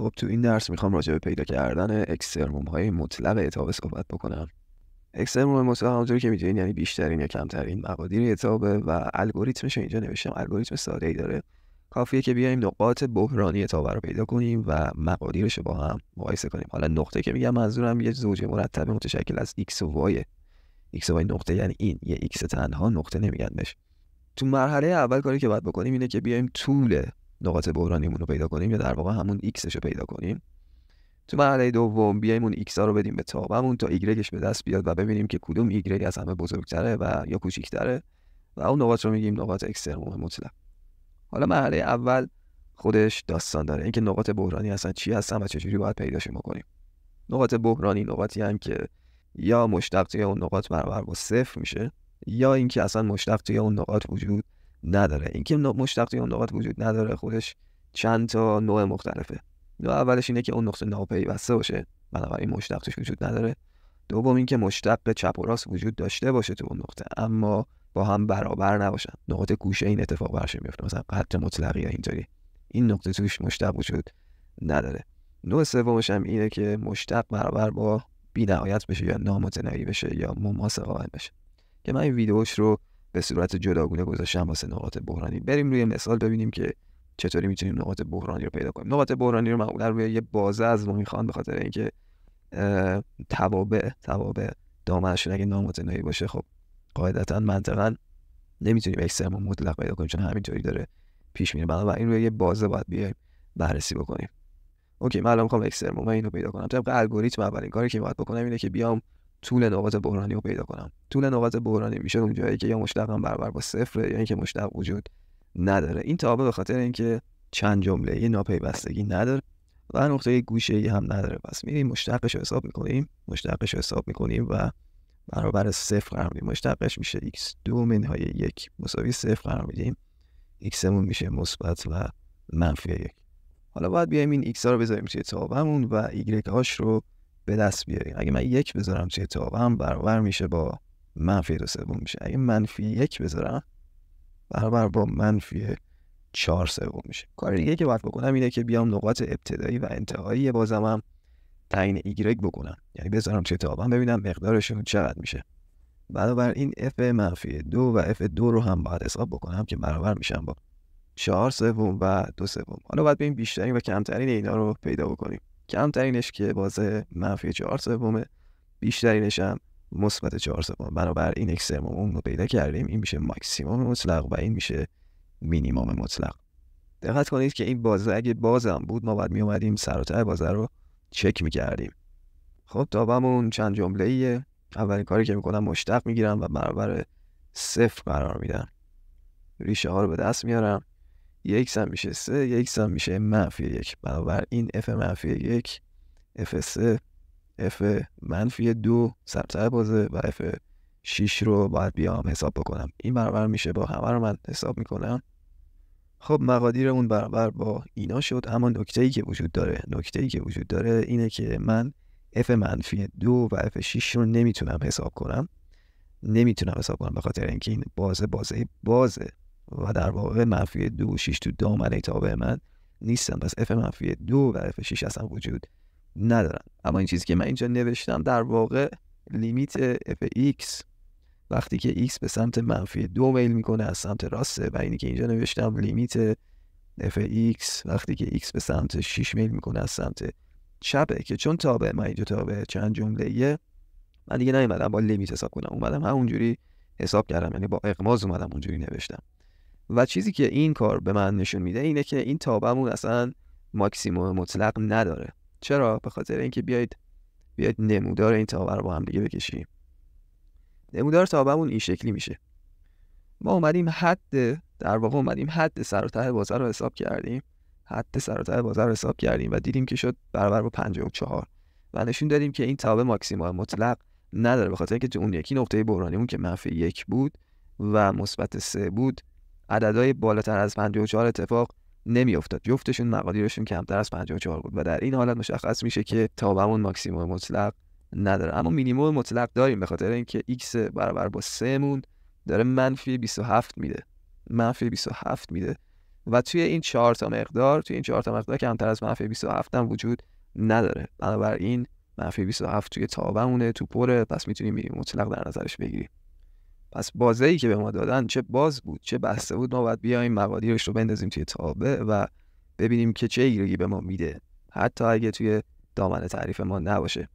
خب تو این درس میخوام راجع به پیدا کردن اکسترموم های مطلق اعطابه صحبت بکنم. اکسترموم مطلق همونطوری که میدونید یعنی بیشترین یا کمترین مقادیر اعطابه و الگوریتمش اینجا نوشتم. الگوریتم ساده ای داره. کافیه که بیایم نقاط بحرانی اعطابه رو پیدا کنیم و مقادیرش رو با هم مقایسه کنیم. حالا نقطه که میگم منظورم یه زوج مرتب متشکل از x و y. x و y نقطه یعنی این یه x تنها نقطه نمیگن بهش. تو مرحله اول کاری که باید بکنیم اینه که بیایم طول نقاط بحرانیمون رو پیدا کنیم یا در واقع همون x رو پیدا کنیم. تو مرحله دوم بیایم اون x ها رو بدیم به تابعمون تا y به دست بیاد و ببینیم که کدوم y از همه بزرگتره و یا کوچیک‌تره و اون نقاط رو میگیم نقاط اکسترموم مطلق. حالا مرحله اول خودش داستان داره، اینکه نقاط بحرانی اصلا چی هستن و چجوری باید پیداشون بکنیم. نقاط بحرانی نقاطی هستن که یا مشتق توی اون نقاط برابر با 0 میشه یا اینکه اصلا مشتق توی اون نقاط وجود نداره. اینکه مشتق توی اون نقاط وجود نداره خودش چند تا نوع مختلفه. نوع اولش اینه که اون نقطه ناپیوسته باشه، بنابراین مشتق توش وجود نداره. دوم اینکه مشتق چپ و راست وجود داشته باشه تو اون نقطه اما با هم برابر نباشن. نقطه گوشه این اتفاق براش میفته، مثلا خط مطلقی یا اینطوری. این نقطه توش مشتق وجود نداره. نوع سومش هم اینه که مشتق برابر با بی‌نهایت بشه یا نامتناهی بشه یا مماس قائم بشه. که من این ویدیوش رو به صورت جداگونه گذاشتم واسه نقاط بحرانی. بریم روی مثال ببینیم که چطوری میتونیم نقاط بحرانی رو پیدا کنیم. نقاط بحرانی رو معمولا روی یه بازه از ما میخوان به خاطر اینکه توابع دامنشون اگه نامتناهی باشه خب قاعدتا منطقاً نمیتونیم اکسترموم مطلق پیدا کنیم چون همینطوری داره پیش میره. بنابراین روی یه بازه باید بیایم بررسی بکنیم. اوکی، من الان میخوام اکسترموم اینو پیدا کنم. طبق الگوریتم اولین کاری که باید بکنم اینه که بیام طول نقاط بحرانی رو پیدا کنم. طول نقاط بحرانی میشه اون جایی که یا مشتق هم برابر با 0 یا اینکه مشتق وجود نداره. این تابع به خاطر اینکه چند جمله ناپیوستگی نداره و نقطه گوشه‌ای هم نداره. پس میریم مشتقش رو حساب میکنیم و برابر 0 قرار میدیم. مشتقش میشه x2 منهای 1 مساوی 0 قرار میدیم. x مون میشه مثبت و منفی 1. حالا باید بیایم این x ها رو بذاریم توی تابعمون و y هاش رو به دست بیاریم. اگه من 1 بذارم توی تابعم برابر میشه با منفی 2/3 میشه. اگه منفی 1 بذارم برابر با منفی 4/3 میشه. کار دیگه که باید بکنم اینه که بیام نقاط ابتدایی و انتهایی بازم هم تعیین y بکنم، یعنی بذارم توی تابعم ببینم مقدارشون چقدر میشه. بنابراین f-2 و f2 رو هم باید حساب بکنم که برابر میشن با 4/3 و 2/3. حالا باید بریم بیشترین و کمترین اینا رو پیدا بکنیم. کمترینش که بازه منفی 4/3، بیشترینش هم مثبت 4/3. بنابراین اکسترموم رو پیدا کردیم. این میشه ماکسیموم مطلق و این میشه مینیمم مطلق. دقت کنید که این بازه اگه بازم بود ما باید می اومدیم سر و ته بازه رو چک میکردیم. خب تابعمون چند جمله ایه. اولین کاری که میکنم مشتق میگیرم و برابر 0 قرار میدم. ریشه ها رو به دست میارم. یک هم میشه 3، یک هم میشه منفی 1. بنابراین f منفی 1 f3 f منفی 2 سر ته بازه و f 6 رو باید بیام حساب بکنم. این برابر میشه با همه رو من حساب میکنم. خب مقادیرمون برابر با اینا شد. اما نکته‌ای که وجود داره اینه که من f منفی 2 و f 6 رو نمیتونم حساب کنم به خاطر اینکه این بازه و در واقع منفی 2 و 6 تو دامنه تابع من نیستن. پس f منفی 2 و f 6 اصلا وجود ندارن. اما این چیزی که من اینجا نوشتم در واقع لیمیت f(x) وقتی که x به سمت منفی 2 میل میکنه از سمت راسته و اینی که اینجا نوشتم لیمیت f(x) وقتی که x به سمت 6 میل میکنه از سمت چپه. که چون تابع من اینجا تابع چند جمله‌ایه من دیگه نیومدم با لیمیت حساب کنم، اومدم همونجوری حساب کردم، یعنی با اغماض اومدم اونجوری نوشتم. و چیزی که این کار به من نشون میده اینه که این تابعمون اصلا ماکسیموم مطلق نداره. چرا؟ به خاطر اینکه بیاید نمودار این تابع رو با هم دیگه بکشیم. نمودار تابعمون این شکلی میشه. ما اومدیم حد سر و ته بازه رو حساب کردیم و دیدیم که شد برابر با 54 و نشون دادیم که این تابع ماکسیموم مطلق نداره به خاطر اینکه تو اون یکی نقطه بحرانیمون که منفی 1 بود و مثبت 3 بود عددهای بالاتر از 54 اتفاق نمیافتاد. جفتشون مقادیرشون کمتر از 54 بود و در این حالت مشخص میشه که تابعمون ماکسیموم مطلق نداره. اما مینیمم مطلق داریم به خاطر اینکه x برابر با 3 مون داره منفی 27 میده. و توی این 4 تا مقدار کمتر از منفی 27 هم وجود نداره. بنابراین منفی 27 توی تابمونه، تو پره، پس میتونیم مینیمم مطلق در نظرش بگیریم. پس بازه‌ای که به ما دادن چه باز بود چه بسته بود، ما باید بیایم مقادیرش رو بندازیم توی تابع و ببینیم که چه ایرادی به ما میده، حتی اگه توی دامنه تعریف ما نباشه.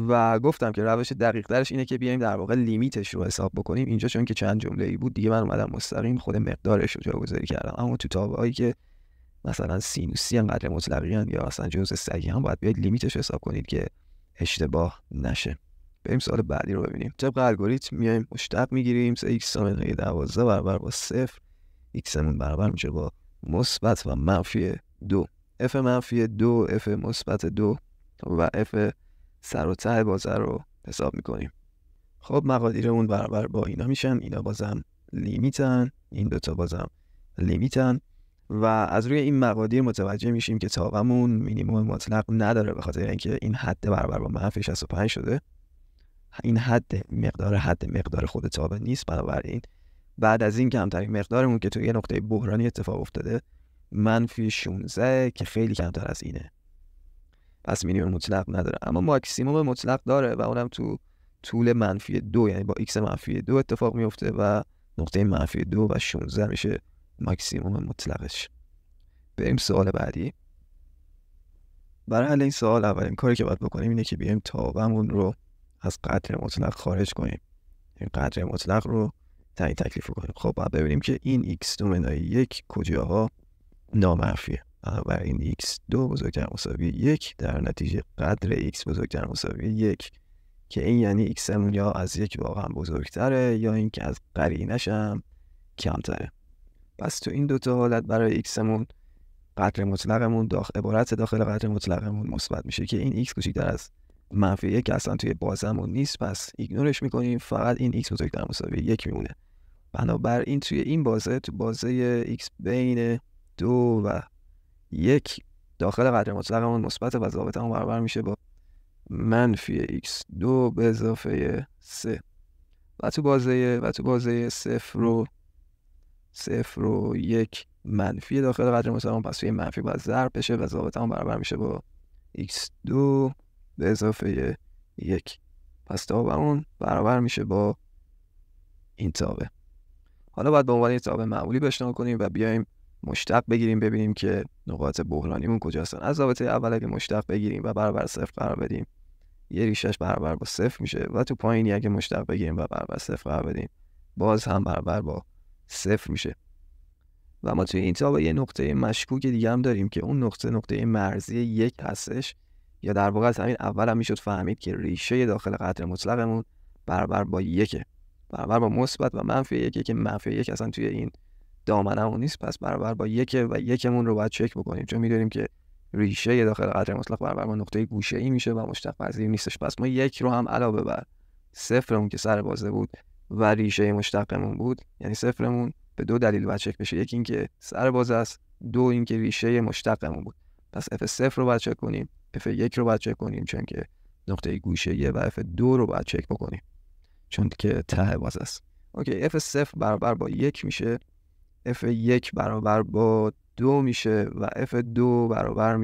و گفتم که روش دقیق ترش اینه که بیایم در واقع لیمیتش رو حساب بکنیم. اینجا چون که چند جمله‌ای بود دیگه من اومدم مستقیم خود مقدارش رو جاگذاری کردم، اما تو تابعایی که مثلا سینوسی انقدر مطلقی هن یا اصلا جزء سگی هم باید بیاید لیمیتش حساب کنید که اشتباه نشه. بریم سوال بعدی رو ببینیم. طبق الگوریتم میایم مشتق میگیریم 3x منهای 12 برابر با 0، x مون برابر میشه با مثبت و منفی 2، f منفی 2، f مثبت 2 و f سر و ته بازه رو حساب میکنیم. خب مقادیرمون برابر با اینا میشن، اینا بازم لیمیتن، این دوتا بازم لیمیتن و از روی این مقادیر متوجه میشیم که تابمون مینیمم مطلق نداره، به خاطر اینکه این حد برابر با منفی 65 شده. این حد مقدار خود تابع نیست. بنابراین بعد از این کمترین مقدارمون که توی یه نقطه بحرانی اتفاق افتاده منفی 16 که خیلی کمتر از اینه، پس مینیمم مطلق نداره. اما ماکسیموم مطلق داره و اونم تو طول منفی 2، یعنی با x منفی 2 اتفاق میفته و نقطه منفی 2 و 16 میشه ماکسیموم مطلقش. بریم سوال بعدی. برای حل این سوال اولین کاری که باید بکنیم اینه که بیایم تابعمون رو از قدر مطلق خارج کنیم. این قدر مطلق رو تعیین تکلیف کنیم. خب باید ببینیم که این x2 منهای 1 کجاها نامنفیه. بنابراین x2 بزرگتر مساوی 1 در نتیجه قدر x بزرگتر مساوی 1 که این یعنی x مون یا از 1 واقعا بزرگتره یا این که از قرینش هم کمتره. پس تو این دوتا حالت برای x مون قدر مطلقمون عبارت داخل قدر مطلقمون مثبت میشه که این x کوچیک‌تر از منفی 1 که اصلا توی بازمون نیست، پس ایگنورش میکنیم، فقط این x بزرگتر مساوی 1 میمونه. بنابراین توی این بازه، تو بازه x بین 2 و 1 داخل قدر مطلقمون مثبت و ضابطمون برابر میشه با منفی x2 به اضافه 3 و تو بازه 0 و 1 منفی داخل قدر مطلقمون، پس توی منفی باید ضرب بشه و ضابطمون برابر میشه با x2 به اضافه 1. پس تابعمون برابر میشه با این تابع. حالا باید به عنوان تابع معمولی بهش کنیم و بیایم مشتق بگیریم، ببینیم که نقاط بحرانیمون کجاستن. از ضابطه اول اگه مشتق بگیریم و برابر 0 قرار بدیم، یه ریشش برابر با 0 میشه و تو پایینی اگه مشتق بگیریم و برابر 0 قرار بدیم، باز هم برابر با 0 میشه. و ما توی این تابع یه نقطه مشکوک دیگه هم داریم که اون نقطه مرزی 1 هستش، یا در واقع از همین اول هم میشد فهمید که ریشه داخل قدر مطلقمون برابر با 1، برابر با مثبت و منفی 1 که منفی 1 اصلا توی این دامنمون نیست، پس برابر با 1 و 1 مون رو باید چک بکنیم، چون میدونیم که ریشه داخل قدر مطلق برابر با نقطه گوشه‌ای میشه و مشتق پذیر نیستش. پس ما 1 رو هم علاوه بر 0مون که سر بازه بود و ریشه مشتقمون بود، یعنی 0مون به 2 دلیل باید چک بشه. یکی این که سر بازه است، 2 این که ریشه مشتقمون بود. پس f0 رو باید چک کنیم، f1 رو باید چک کنیم چون که نقطه گوشه‌ایه و f2 رو باید چک بکنیم چون که ته بازه است. اوکی، f0 برابر با 1 میشه، f1 برابر با 2 میشه و f2 برابر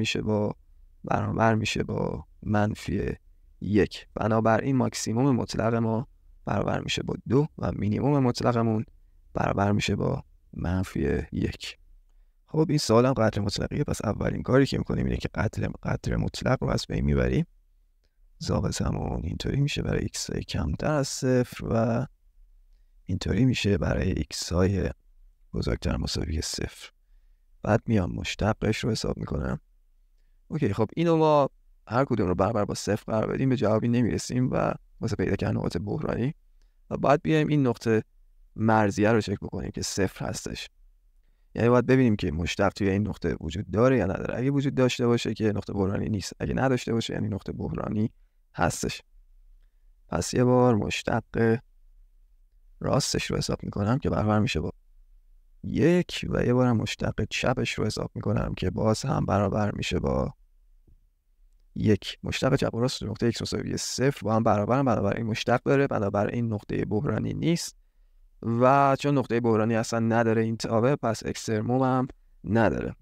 میشه با منفی 1. بنابراین ماکسیموم مطلق ما برابر میشه با 2 و مینیموم مطلقمون برابر میشه با منفی 1. خب این سوال هم قدر مطلقیه، پس اولین کاری که میکنیم اینه که قدر مطلق رو از بین میبریم. ضابطمون اینطوری میشه برای x های کمتر از 0 و اینطوری میشه برای x های بزرگتر مساوی 0. بعد میام مشتقش رو حساب میکنم. اوکی، خب اینو ما هر کدوم رو برابر با 0 قرار بدیم به جوابی نمیرسیم و واسه پیدا کردن نقاط بحرانی و بعد بیایم این نقطه مرزیه رو چک بکنیم که 0 هستش. یعنی باید ببینیم که مشتق توی این نقطه وجود داره یا نداره. اگه وجود داشته باشه که نقطه بحرانی نیست، اگه نداشته باشه یعنی نقطه بحرانی هستش. پس یه بار مشتق راستش رو حساب میکنم که برابر میشه با 1 و یه بارم مشتق چپش رو حساب میکنم که باز هم برابر میشه با 1. مشتق چپ و راست نقطه x مساوی 0 با هم برابرن، بنابراین مشتق داره، بنابراین نقطه بحرانی نیست و چون نقطه بحرانی اصلا نداره این تابع، پس اکسترموم هم نداره.